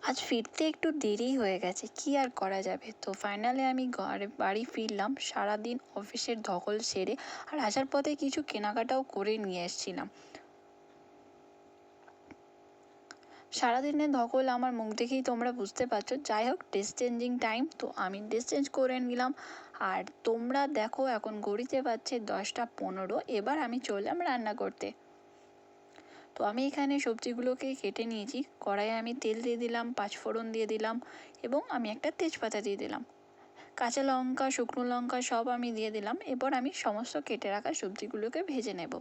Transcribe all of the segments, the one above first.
আজ ফিরতে একটু দেরি হয়ে গেছে, কি আর করা যাবে। তো ফাইনালি আমি বাড়ি ফিরলাম সারাদিন অফিসের ধকল সেরে, আর আসার পথে কিছু কেনাকাটাও করে নিয়ে এসেছিলাম। সারাদিনের ধকল আমার মুখ দেখেই তোমরা বুঝতে পারছো। যাই হোক, ড্রেস চেঞ্জিং টাইম, তো আমি ড্রেস চেঞ্জ করে নিলাম। আর তোমরা দেখো এখন ঘড়িতে বাজছে 10টা 15, এবার আমি চললাম রান্না করতে। তো আমি এখানে সবজিগুলোকে কেটে নিয়েছি। কড়াইয়ে আমি তেল দিয়ে দিলাম, পাঁচফোড়ন দিয়ে দিলাম এবং আমি একটা তেজপাতা দিয়ে দিলাম। কাঁচা লঙ্কা, শুকনো লঙ্কা সব আমি দিয়ে দিলাম। এবার আমি সমস্ত কেটে রাখা সবজিগুলোকে ভেজে নেব।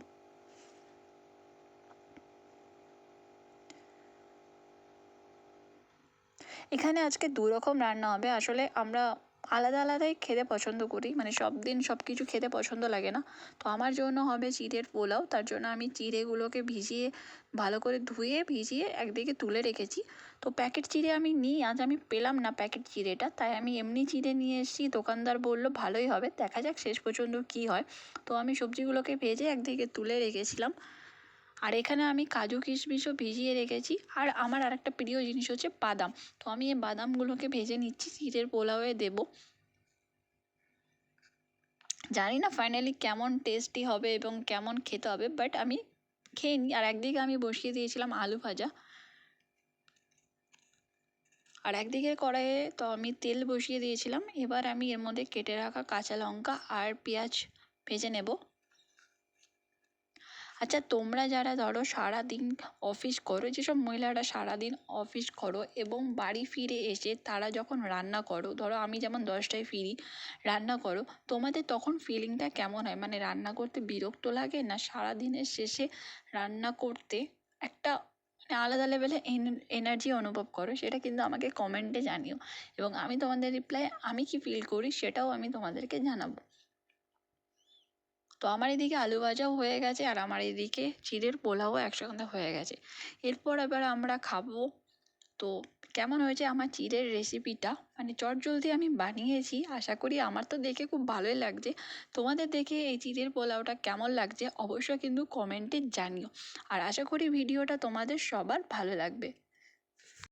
এখানে আজকে দু রকম রান্না হবে। আসলে আমরা আলাদা আলাদাই খেতে পছন্দ করি, মানে সব দিন সব কিছু খেতে পছন্দ লাগে না। তো আমার জন্য হবে চিড়ের পোলাও। তার জন্য আমি চিড়েগুলোকে ভিজিয়ে ভালো করে ধুয়ে ভিজিয়ে একদিকে তুলে রেখেছি। তো প্যাকেট চিড়ে আমি নিই, আজ আমি পেলাম না প্যাকেট চিড়েটা, তাই আমি এমনি চিড়ে নিয়ে এসেছি। দোকানদার বললো ভালোই হবে, দেখা যাক শেষ পর্যন্ত কী হয়। তো আমি সবজিগুলোকে ভেজে একদিকে তুলে রেখেছিলাম। আর এখানে আমি কাজু কিশমিশও ভিজিয়ে রেখেছি। আর আমার আরেকটা প্রিয় জিনিস হচ্ছে বাদাম। তো আমি এই বাদামগুলোকে ভেজে নিচ্ছি, চিড়ের পোলাওয়ে দেবো। জানি না ফাইনালি কেমন টেস্টি হবে এবং কেমন খেতে হবে, বাট আমি খেয়ে নিই। আর একদিকে আমি বসিয়ে দিয়েছিলাম আলু ভাজা, আর একদিকে কড়াইয়ে তো আমি তেল বসিয়ে দিয়েছিলাম। এবার আমি এর মধ্যে কেটে রাখা কাঁচা লঙ্কা আর পেঁয়াজ ভেজে নেব। আচ্ছা, তোমরা যারা ধরো সারাদিন অফিস করো, যেসব মহিলারা সারাদিন অফিস করো এবং বাড়ি ফিরে এসে তারা যখন রান্না করো, ধরো আমি যেমন 10টায় ফিরি, রান্না করো, তোমাদের তখন ফিলিংটা কেমন হয়? মানে রান্না করতে বিরক্ত লাগে, না সারাদিনের শেষে রান্না করতে একটা মানে আলাদা লেভেলে এনার্জি অনুভব করো? সেটা কিন্তু আমাকে কমেন্টে জানিও, এবং আমি তোমাদের রিপ্লাই আমি কি ফিল করি সেটাও আমি তোমাদেরকে জানাবো। তো আমার এদিকে আলু ভাজাও হয়ে গেছে, আর আমার এদিকে চিড়ের পোলাও একসঙ্গে হয়ে গেছে। এরপর এবার আমরা খাবো। তো কেমন হয়েছে আমার চিড়ের রেসিপিটা, মানে চটজলদি আমি বানিয়েছি, আশা করি আমার তো দেখে খুব ভালোই লাগছে। তোমাদের দেখে এই চিড়ের পোলাওটা কেমন লাগছে অবশ্যই কিন্তু কমেন্টে জানিও। আর আশা করি ভিডিওটা তোমাদের সবার ভালো লাগবে।